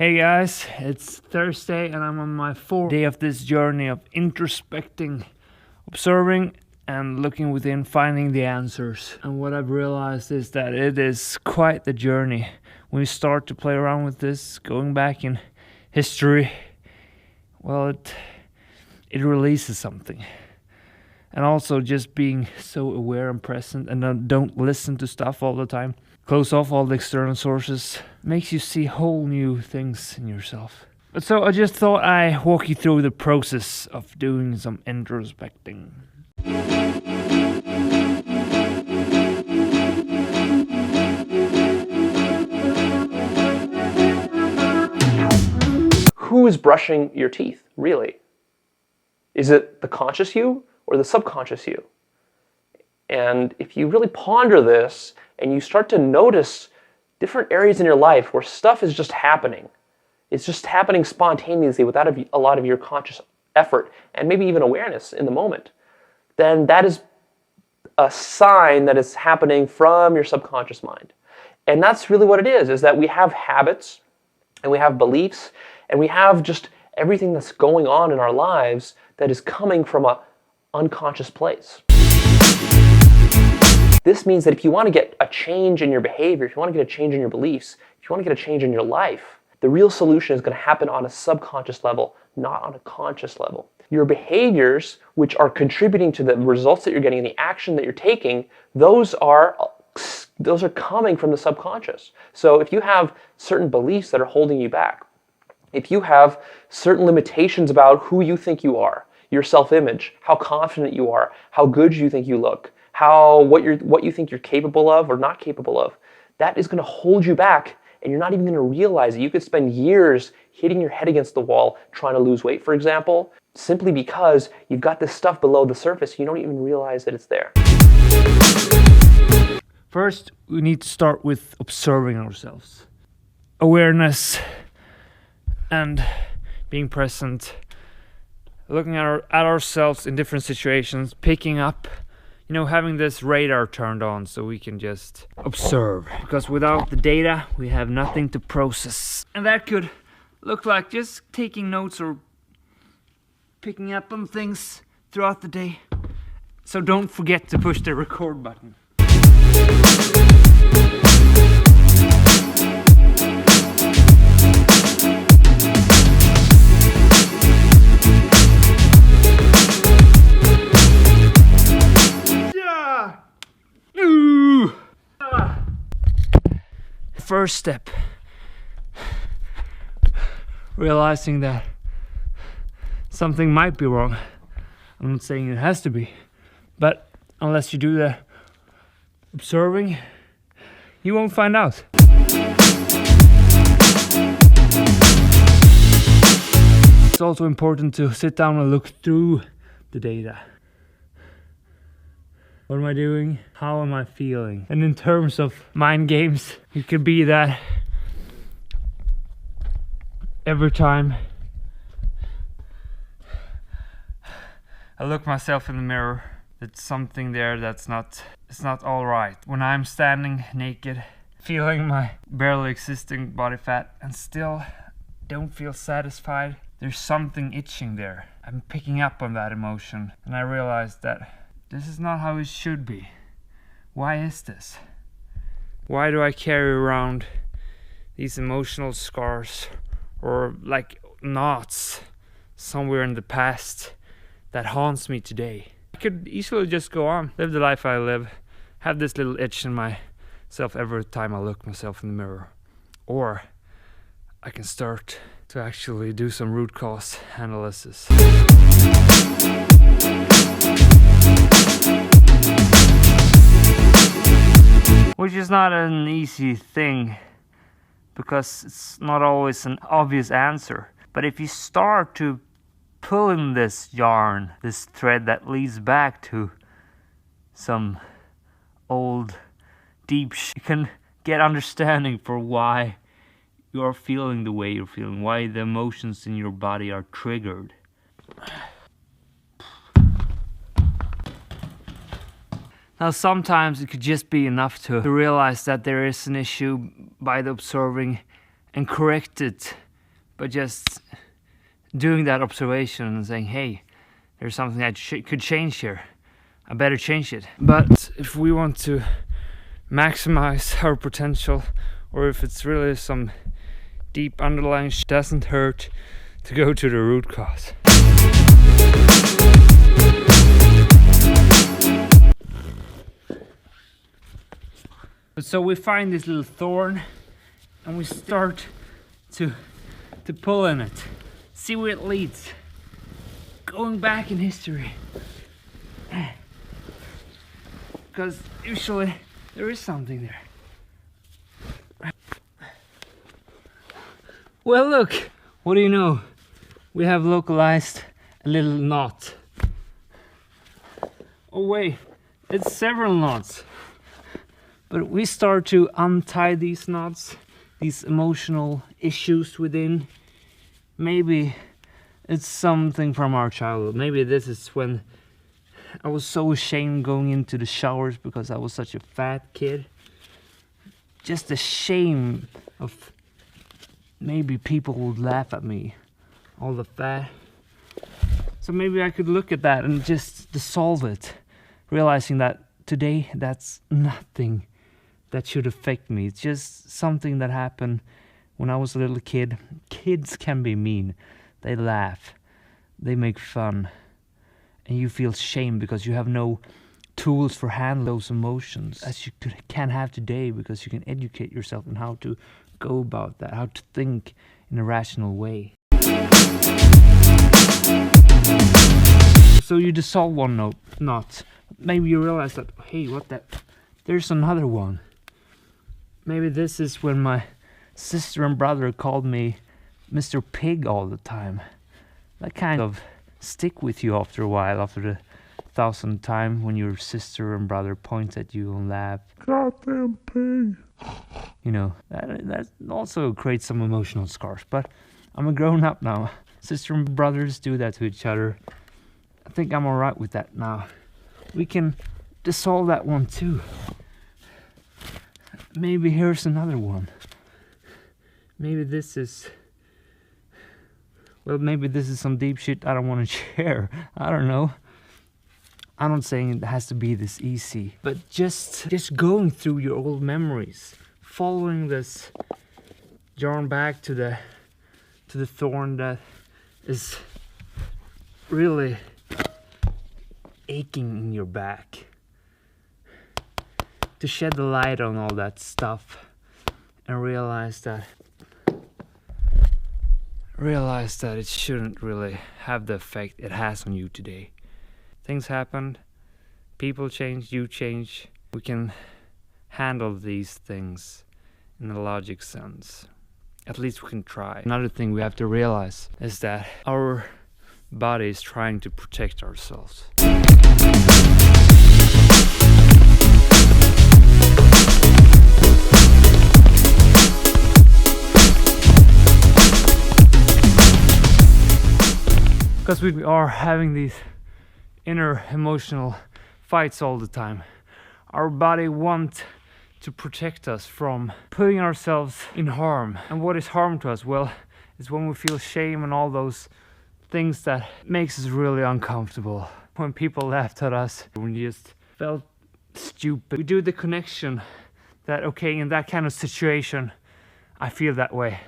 Hey guys, it's Thursday and I'm on my 4th day of this journey of introspecting, observing and looking within, finding the answers. And what I've realized is that it is quite the journey. When you start to play around with this, going back in history, well, it releases something. And also just being so aware and present and don't listen to stuff all the time. Close off all the external sources. Makes you see whole new things in yourself. But so I just thought I'd walk you through the process of doing some introspecting. Who is brushing your teeth, really? Is it the conscious you or the subconscious you? And if you really ponder this and you start to notice different areas in your life where stuff is just happening, it's just happening spontaneously without a lot of your conscious effort and maybe even awareness in the moment, then that is a sign that it's happening from your subconscious mind. And that's really what it is that we have habits and we have beliefs and we have just everything that's going on in our lives that is coming from an unconscious place. This means that if you want to get a change in your behavior, if you want to get a change in your beliefs, if you want to get a change in your life, the real solution is going to happen on a subconscious level, not on a conscious level. Your behaviors, which are contributing to the results that you're getting and the action that you're taking, those are coming from the subconscious. So if you have certain beliefs that are holding you back, if you have certain limitations about who you think you are, your self-image, how confident you are, how good you think you look, what you think you're capable of or not capable of, that is going to hold you back and you're not even going to realize it. You could spend years hitting your head against the wall trying to lose weight, for example, simply because you've got this stuff below the surface. You don't even realize that it's there. First, we need to start with observing ourselves. Awareness and being present. Looking at ourselves in different situations, picking up, having this radar turned on so we can just observe. Because without the data, we have nothing to process. And that could look like just taking notes or picking up on things throughout the day. So don't forget to push the record button. First step, realizing that something might be wrong. I'm not saying it has to be, but unless you do the observing, you won't find out. It's also important to sit down and look through the data. What am I doing? How am I feeling? And in terms of mind games, it could be that every time I look myself in the mirror, there's something there it's not all right. When I'm standing naked, feeling my barely existing body fat and still don't feel satisfied, there's something itching there. I'm picking up on that emotion and I realize that this is not how it should be. Why is this? Why do I carry around these emotional scars or like knots somewhere in the past that haunts me today? I could easily just go on, live the life I live, have this little itch in myself every time I look myself in the mirror. Or I can start to actually do some root cause analysis. Which is not an easy thing because it's not always an obvious answer. But if you start to pull in this yarn, this thread that leads back to some old deep you can get understanding for why you're feeling the way you're feeling, why the emotions in your body are triggered. Now sometimes it could just be enough to realize that there is an issue by the observing and correct it but just doing that observation and saying, hey, there's something I could change here. I better change it. But if we want to maximize our potential, or if it's really some deep underlying doesn't hurt to go to the root cause. So we find this little thorn and we start to pull in it, see where it leads, going back in history, because usually there is something there. Well, look, what do you know? We have localized a little knot. Oh wait, it's several knots. But we start to untie these knots, these emotional issues within. Maybe it's something from our childhood. Maybe this is when I was so ashamed going into the showers because I was such a fat kid. Just the shame of maybe people would laugh at me, all the fat. So maybe I could look at that and just dissolve it, realizing that today that's nothing that should affect me. It's just something that happened when I was a little kid. Kids can be mean. They laugh, they make fun, and you feel shame because you have no tools for handling those emotions as you can have today, because you can educate yourself on how to go about that, how to think in a rational way. So you dissolve one knot. Maybe you realize that, hey, there's another one. Maybe this is when my sister and brother called me Mr. Pig all the time. That kind of stick with you after a while, after the 1000th time when your sister and brother point at you and laugh. Goddamn pig. You know, that also creates some emotional scars. But I'm a grown up now. Sister and brothers do that to each other. I think I'm alright with that now. We can dissolve that one too. Maybe here's another one. Maybe this is some deep shit I don't want to share. I don't know. I'm not saying it has to be this easy, but just going through your old memories, following this yarn back to the thorn that is really aching in your back, to shed the light on all that stuff and realize that it shouldn't really have the effect it has on you today. Things happened, people change, you change. We can handle these things in a logic sense. At least we can try. Another thing we have to realize is that our body is trying to protect ourselves. Because we are having these inner emotional fights all the time. Our body wants to protect us from putting ourselves in harm. And what is harm to us? Well, it's when we feel shame and all those things that makes us really uncomfortable. When people laughed at us, when you just felt stupid. We do the connection that, okay, in that kind of situation, I feel that way.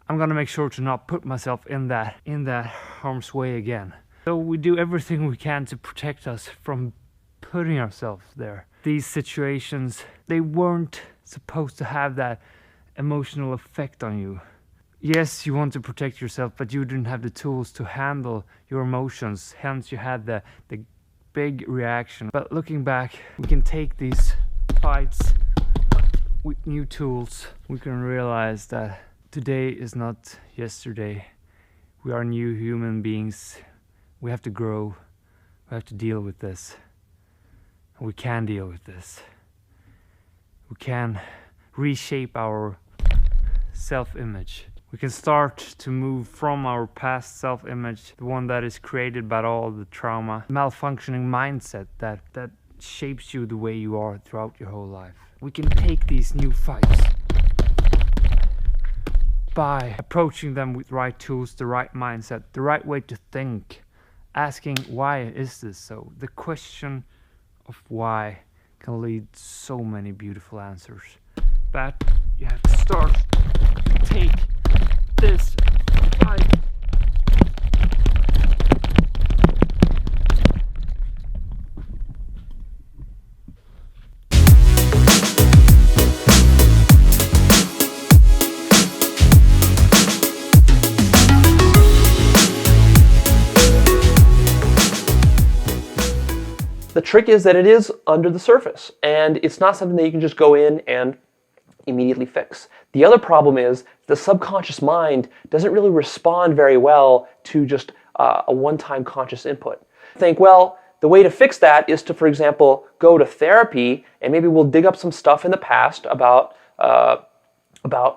I'm gonna make sure to not put myself in that harm's way again. So we do everything we can to protect us from putting ourselves there. These situations, they weren't supposed to have that emotional effect on you. Yes, you want to protect yourself, but you didn't have the tools to handle your emotions. Hence, you had the big reaction. But looking back, we can take these fights with new tools. We can realize that today is not yesterday. We are new human beings. We have to grow. We have to deal with this. We can deal with this. We can reshape our self-image. We can start to move from our past self-image, the one that is created by all the trauma, malfunctioning mindset that shapes you the way you are throughout your whole life. We can take these new fights by approaching them with right tools, the right mindset, the right way to think, asking why is this so. The question of why can lead so many beautiful answers. But you have to start to take this fight. The trick is that it is under the surface, and it's not something that you can just go in and immediately fix. The other problem is the subconscious mind doesn't really respond very well to just a one-time conscious input. Think, well, the way to fix that is to, for example, go to therapy, and maybe we'll dig up some stuff in the past about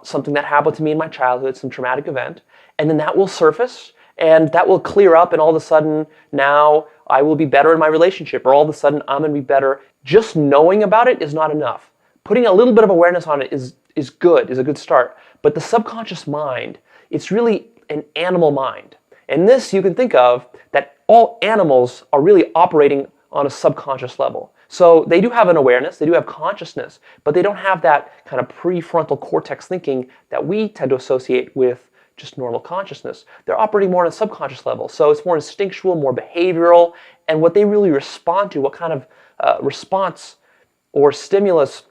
something that happened to me in my childhood, some traumatic event, and then that will surface, and that will clear up, and all of a sudden now I will be better in my relationship, or all of a sudden I'm going to be better. Just knowing about it is not enough. Putting a little bit of awareness on it is a good start. But the subconscious mind, it's really an animal mind. And this you can think of that all animals are really operating on a subconscious level. So they do have an awareness, they do have consciousness, but they don't have that kind of prefrontal cortex thinking that we tend to associate with just normal consciousness. They're operating more on a subconscious level. So it's more instinctual, more behavioral, and what they really respond to, what kind of response or stimulus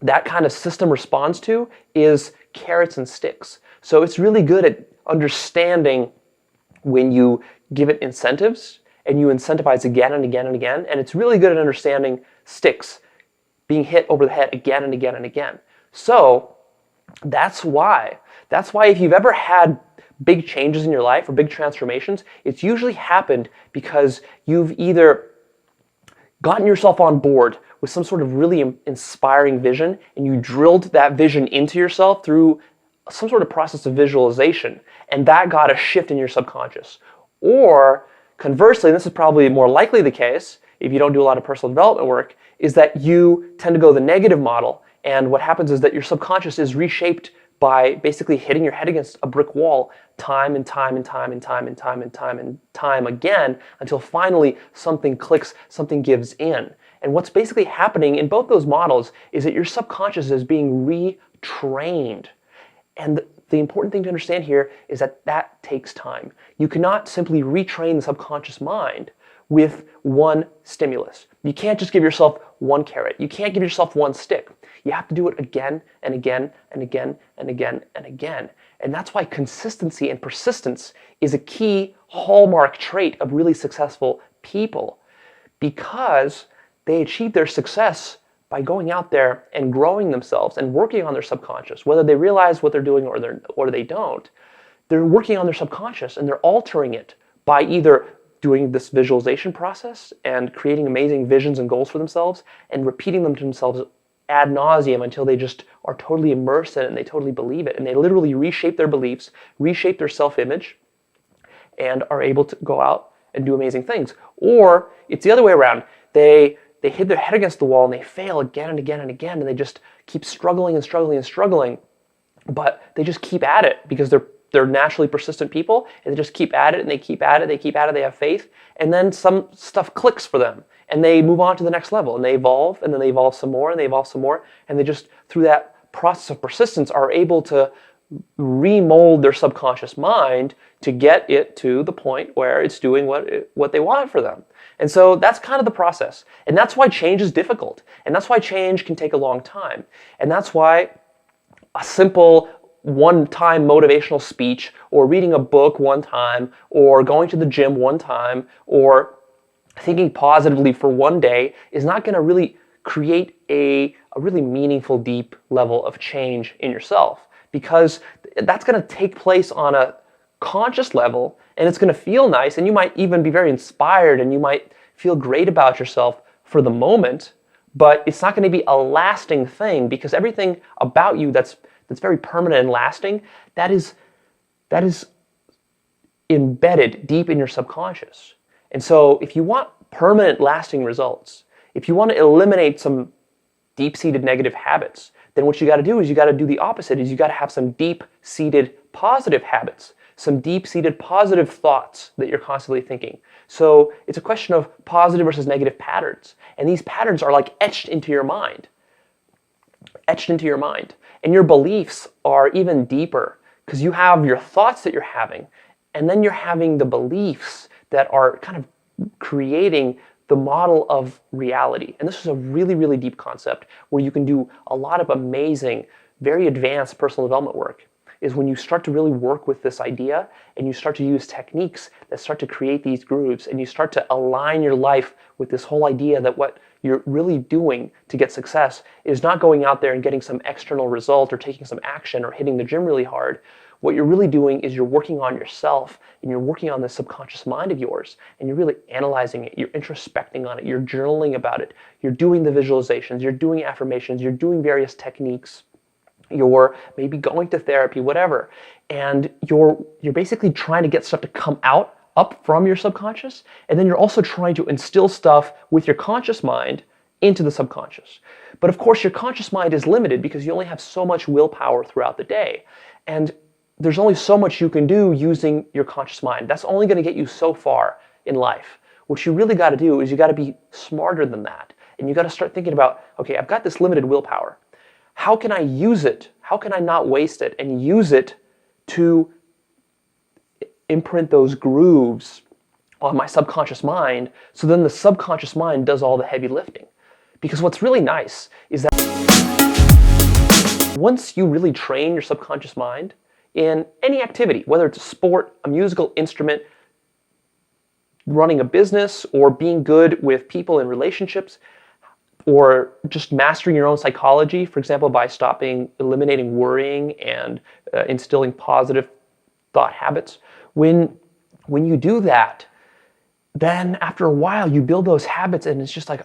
that kind of system responds to is carrots and sticks. So it's really good at understanding when you give it incentives and you incentivize again and again and again, and it's really good at understanding sticks, being hit over the head again and again and again. So that's why if you've ever had big changes in your life or big transformations, it's usually happened because you've either gotten yourself on board with some sort of really inspiring vision and you drilled that vision into yourself through some sort of process of visualization, and that got a shift in your subconscious. Or conversely, and this is probably more likely the case if you don't do a lot of personal development work, is that you tend to go the negative model, and what happens is that your subconscious is reshaped by basically hitting your head against a brick wall time and time and time and time and time and time and time again until finally something clicks, something gives in. And what's basically happening in both those models is that your subconscious is being retrained. And the important thing to understand here is that that takes time. You cannot simply retrain the subconscious mind with one stimulus. You can't just give yourself one carrot. You can't give yourself one stick. You have to do it again and again and again and again and again. And that's why consistency and persistence is a key hallmark trait of really successful people, because they achieve their success by going out there and growing themselves and working on their subconscious. Whether they realize what they're doing or they don't, they're working on their subconscious and they're altering it by either doing this visualization process and creating amazing visions and goals for themselves and repeating them to themselves ad nauseum until they just are totally immersed in it and they totally believe it. And they literally reshape their beliefs, reshape their self-image, and are able to go out and do amazing things. Or it's the other way around. They hit their head against the wall and they fail again and again and again, and they just keep struggling and struggling and struggling, but they just keep at it because they're naturally persistent people, and they just keep at it and they keep at it, they have faith, and then some stuff clicks for them and they move on to the next level and they evolve, and then they evolve some more and they evolve some more, and they just, through that process of persistence, are able to remold their subconscious mind to get it to the point where it's doing what they want for them. And so that's kind of the process. And that's why change is difficult. And that's why change can take a long time. And that's why a simple one-time motivational speech, or reading a book one time, or going to the gym one time, or thinking positively for one day is not going to really create a really meaningful, deep level of change in yourself, because that's going to take place on a conscious level, and it's going to feel nice, and you might even be very inspired, and you might feel great about yourself for the moment, but it's not going to be a lasting thing, because everything about you that's very permanent and lasting, that is embedded deep in your subconscious. And so if you want permanent, lasting results, if you want to eliminate some deep-seated negative habits, then what you got to do is you got to do the opposite, is you got to have some deep-seated positive habits, some deep-seated positive thoughts that you're constantly thinking. So it's a question of positive versus negative patterns. And these patterns are like etched into your mind. Etched into your mind. And your beliefs are even deeper because you have your thoughts that you're having, and then you're having the beliefs that are kind of creating the model of reality. And this is a really, really deep concept where you can do a lot of amazing, very advanced personal development work, is when you start to really work with this idea and you start to use techniques that start to create these grooves, and you start to align your life with this whole idea that what you're really doing to get success is not going out there and getting some external result or taking some action or hitting the gym really hard. What you're really doing is you're working on yourself, and you're working on the subconscious mind of yours, and you're really analyzing it, you're introspecting on it, you're journaling about it, you're doing the visualizations, you're doing affirmations, you're doing various techniques, you're maybe going to therapy, whatever, and you're basically trying to get stuff to come up from your subconscious, and then you're also trying to instill stuff with your conscious mind into the subconscious. But of course, your conscious mind is limited because you only have so much willpower throughout the day, and there's only so much you can do using your conscious mind. That's only going to get you so far in life. What you really got to do is you got to be smarter than that, and you got to start thinking about, okay, I've got this limited willpower. How can I use it? How can I not waste it and use it to imprint those grooves on my subconscious mind, so then the subconscious mind does all the heavy lifting? Because what's really nice is that once you really train your subconscious mind in any activity, whether it's a sport, a musical instrument, running a business, or being good with people in relationships, or just mastering your own psychology, for example, by eliminating worrying and instilling positive thought habits. When you do that, then after a while you build those habits, and it's just like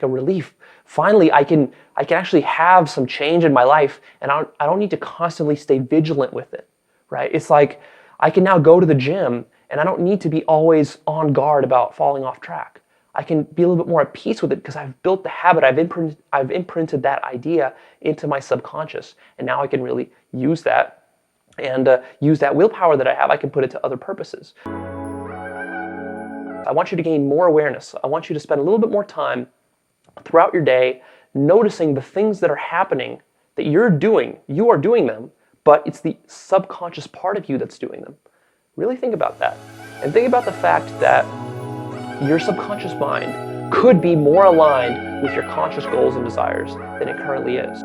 a relief. Finally, I can actually have some change in my life, and I don't need to constantly stay vigilant with it, right? It's like I can now go to the gym, and I don't need to be always on guard about falling off track. I can be a little bit more at peace with it because I've built the habit, I've imprinted that idea into my subconscious, and now I can really use that and use that willpower that I have. I can put it to other purposes. I want you to gain more awareness. I want you to spend a little bit more time throughout your day noticing the things that are happening that you're doing. You are doing them, but it's the subconscious part of you that's doing them. Really think about that. And think about the fact that your subconscious mind could be more aligned with your conscious goals and desires than it currently is.